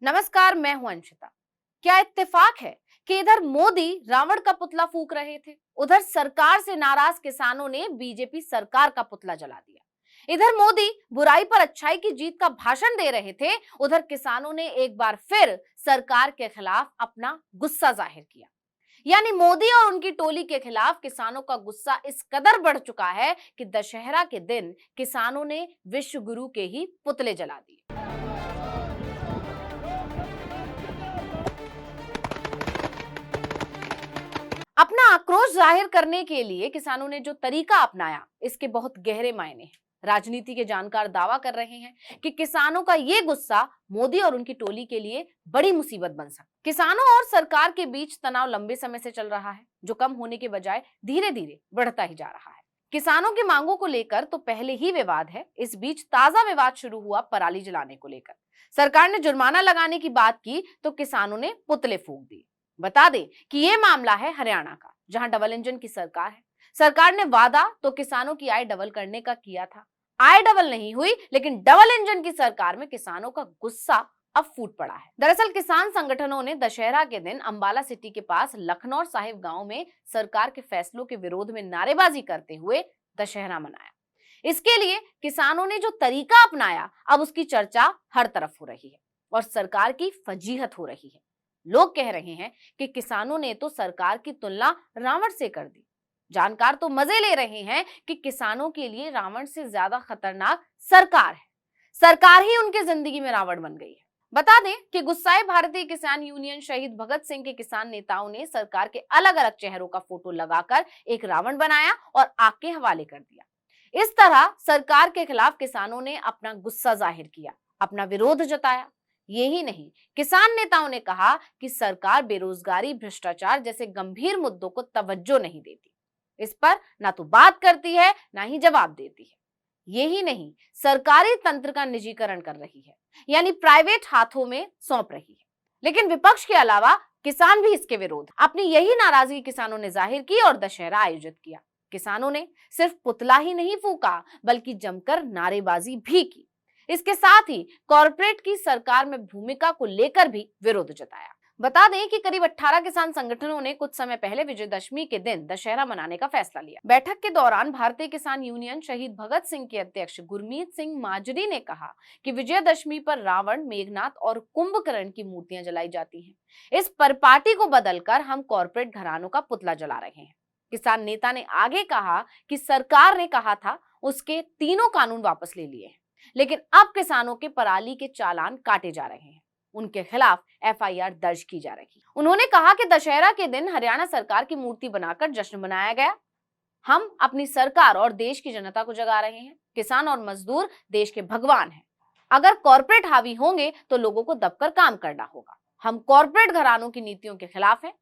नमस्कार, मैं हूं अंशिता। क्या इत्तेफाक है कि इधर मोदी रावण का पुतला फूंक रहे थे, उधर सरकार से नाराज किसानों ने बीजेपी सरकार का पुतला जला दिया। इधर मोदी बुराई पर अच्छाई की जीत का भाषण दे रहे थे, उधर किसानों ने एक बार फिर सरकार के खिलाफ अपना गुस्सा जाहिर किया। यानी मोदी और उनकी टोली के खिलाफ किसानों का गुस्सा इस कदर बढ़ चुका है कि दशहरा के दिन किसानों ने विश्व गुरु के ही पुतले जला दिए। अपना आक्रोश जाहिर करने के लिए किसानों ने जो तरीका अपनाया, इसके बहुत गहरे मायने हैं। राजनीति के जानकार दावा कर रहे हैं कि किसानों का ये गुस्सा मोदी और उनकी टोली के लिए बड़ी मुसीबत बन सकता है। किसानों और सरकार के बीच तनाव लंबे समय से चल रहा है, जो कम होने के बजाय धीरे धीरे बढ़ता ही जा रहा है। किसानों की मांगों को लेकर तो पहले ही विवाद है, इस बीच ताजा विवाद शुरू हुआ पराली जलाने को लेकर। सरकार ने जुर्माना लगाने की बात की तो किसानों ने पुतले फूंक दिए। बता दें कि यह मामला है हरियाणा का, जहां डबल इंजन की सरकार है। सरकार ने वादा तो किसानों की आय डबल करने का किया था। आय डबल नहीं हुई, लेकिन डबल इंजन की सरकार में किसानों का गुस्सा अब फूट पड़ा है। दरअसल किसान संगठनों ने दशहरा के दिन अंबाला सिटी के पास लखनौर साहिब गांव में सरकार के फैसलों के विरोध में नारेबाजी करते हुए दशहरा मनाया। इसके लिए किसानों ने जो तरीका अपनाया, अब उसकी चर्चा हर तरफ हो रही है और सरकार की फजीहत हो रही है। लोग कह रहे हैं कि किसानों ने तो सरकार की तुलना रावण से कर दी। जानकार तो मजे ले रहे हैं कि किसानों के लिए रावण से ज्यादा खतरनाक सरकार है। सरकार ही उनके जिंदगी में रावण बन गई है। बता दें कि गुस्साए भारतीय किसान यूनियन शहीद भगत सिंह के किसान नेताओं ने सरकार के अलग अलग चेहरों का फोटो लगाकर एक रावण बनाया और आग के हवाले कर दिया। इस तरह सरकार के खिलाफ किसानों ने अपना गुस्सा जाहिर किया, अपना विरोध जताया। यही नहीं, किसान नेताओं ने कहा कि सरकार बेरोजगारी, भ्रष्टाचार जैसे गंभीर मुद्दों को तवज्जो नहीं देती। इस पर ना तो बात करती है, ना ही जवाब देती है। यही नहीं, सरकारी तंत्र का निजीकरण कर रही है, यानी प्राइवेट हाथों में सौंप रही है। लेकिन विपक्ष के अलावा किसान भी इसके विरोध। अपनी यही नाराजगी किसानों ने जाहिर की और दशहरा आयोजित किया। किसानों ने सिर्फ पुतला ही नहीं फूंका, बल्कि जमकर नारेबाजी भी की। इसके साथ ही कॉरपोरेट की सरकार में भूमिका को लेकर भी विरोध जताया। बता दें कि करीब 18 किसान संगठनों ने कुछ समय पहले विजयदशमी के दिन दशहरा मनाने का फैसला लिया। बैठक के दौरान भारतीय किसान यूनियन शहीद भगत सिंह के अध्यक्ष गुरमीत सिंह माजरी ने कहा कि विजयदशमी पर रावण, मेघनाथ और कुंभकर्ण की मूर्तियां जलाई जाती हैं। इस परिपाटी को बदलकर हम कॉरपोरेट घरानों का पुतला जला रहे हैं। किसान नेता ने आगे कहा कि सरकार ने कहा था उसके तीनों कानून वापस ले लिए हैं, लेकिन अब किसानों के पराली के चालान काटे जा रहे हैं, उनके खिलाफ एफआईआर दर्ज की जा रही है। उन्होंने कहा कि दशहरा के दिन हरियाणा सरकार की मूर्ति बनाकर जश्न मनाया गया। हम अपनी सरकार और देश की जनता को जगा रहे हैं। किसान और मजदूर देश के भगवान हैं। अगर कॉरपोरेट हावी होंगे तो लोगों को दबकर काम करना होगा। हम कॉरपोरेट घरानों की नीतियों के खिलाफ हैं,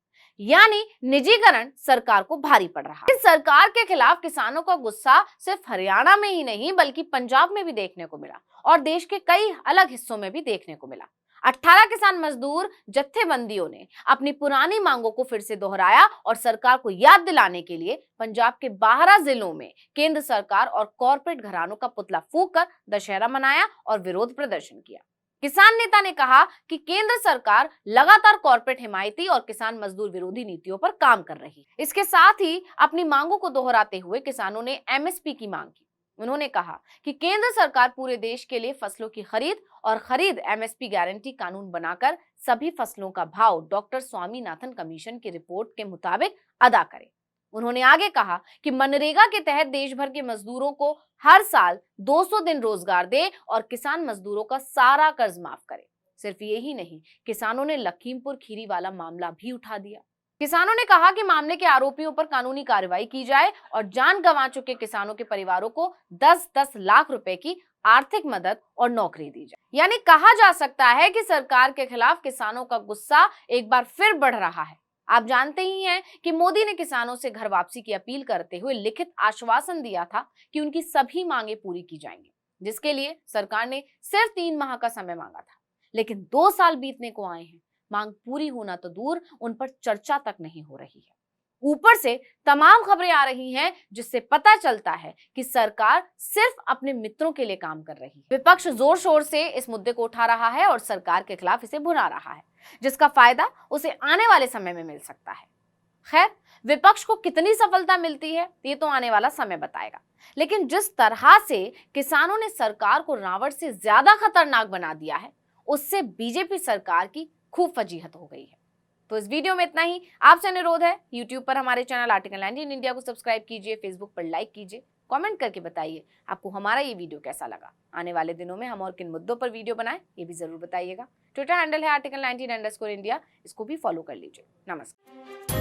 यानी निजीकरण सरकार को भारी पड़ रहा है। इस सरकार के खिलाफ किसानों का गुस्सा सिर्फ हरियाणा में ही नहीं, बल्कि पंजाब में भी देखने को मिला और देश के कई अलग हिस्सों में भी देखने को मिला। 18 किसान मजदूर जत्थेबंदियों ने अपनी पुरानी मांगों को फिर से दोहराया और सरकार को याद दिलाने के लिए पंजाब के 12 जिलों में केंद्र सरकार और कॉरपोरेट घरानों का पुतला फूंककर दशहरा मनाया और विरोध प्रदर्शन किया। किसान नेता ने कहा कि केंद्र सरकार लगातार कॉरपोरेट हिमायती और किसान मजदूर विरोधी नीतियों पर काम कर रही है। इसके साथ ही अपनी मांगों को दोहराते हुए किसानों ने एमएसपी की मांग की। उन्होंने कहा कि केंद्र सरकार पूरे देश के लिए फसलों की खरीद एमएसपी गारंटी कानून बनाकर सभी फसलों का भाव डॉक्टर स्वामीनाथन कमीशन की रिपोर्ट के मुताबिक अदा करे। उन्होंने आगे कहा कि मनरेगा के तहत देश भर के मजदूरों को हर साल 200 दिन रोजगार दे और किसान मजदूरों का सारा कर्ज माफ करे। सिर्फ यही नहीं, किसानों ने लखीमपुर खीरी वाला मामला भी उठा दिया। किसानों ने कहा कि मामले के आरोपियों पर कानूनी कार्रवाई की जाए और जान गंवा चुके किसानों के परिवारों को 10-10 लाख रुपए की आर्थिक मदद और नौकरी दी जाए। यानी कहा जा सकता है कि सरकार के खिलाफ किसानों का गुस्सा एक बार फिर बढ़ रहा है। आप जानते ही हैं कि मोदी ने किसानों से घर वापसी की अपील करते हुए लिखित आश्वासन दिया था कि उनकी सभी मांगे पूरी की जाएंगी, जिसके लिए सरकार ने सिर्फ 3 माह का समय मांगा था। लेकिन 2 साल बीतने को आए हैं, मांग पूरी होना तो दूर, उन पर चर्चा तक नहीं हो रही है। ऊपर से तमाम खबरें आ रही हैं जिससे पता चलता है कि सरकार सिर्फ अपने मित्रों के लिए काम कर रही है। विपक्ष जोर शोर से इस मुद्दे को उठा रहा है और सरकार के खिलाफ इसे भुना रहा है, जिसका फायदा उसे आने वाले समय में मिल सकता है। खैर, विपक्ष को कितनी सफलता मिलती है ये तो आने वाला समय बताएगा, लेकिन जिस तरह से किसानों ने सरकार को रावण से ज्यादा खतरनाक बना दिया है, उससे बीजेपी सरकार की खूब फजीहत हो गई है। तो इस वीडियो में इतना ही। आपसे अनुरोध है, YouTube पर हमारे चैनल आर्टिकल 19 इंडिया को सब्सक्राइब कीजिए, Facebook पर लाइक कीजिए, कमेंट करके बताइए आपको हमारा ये वीडियो कैसा लगा। आने वाले दिनों में हम और किन मुद्दों पर वीडियो बनाएं ये भी जरूर बताइएगा। ट्विटर हैंडल है आर्टिकल 19 _ इंडिया, इसको भी फॉलो कर लीजिए। नमस्कार।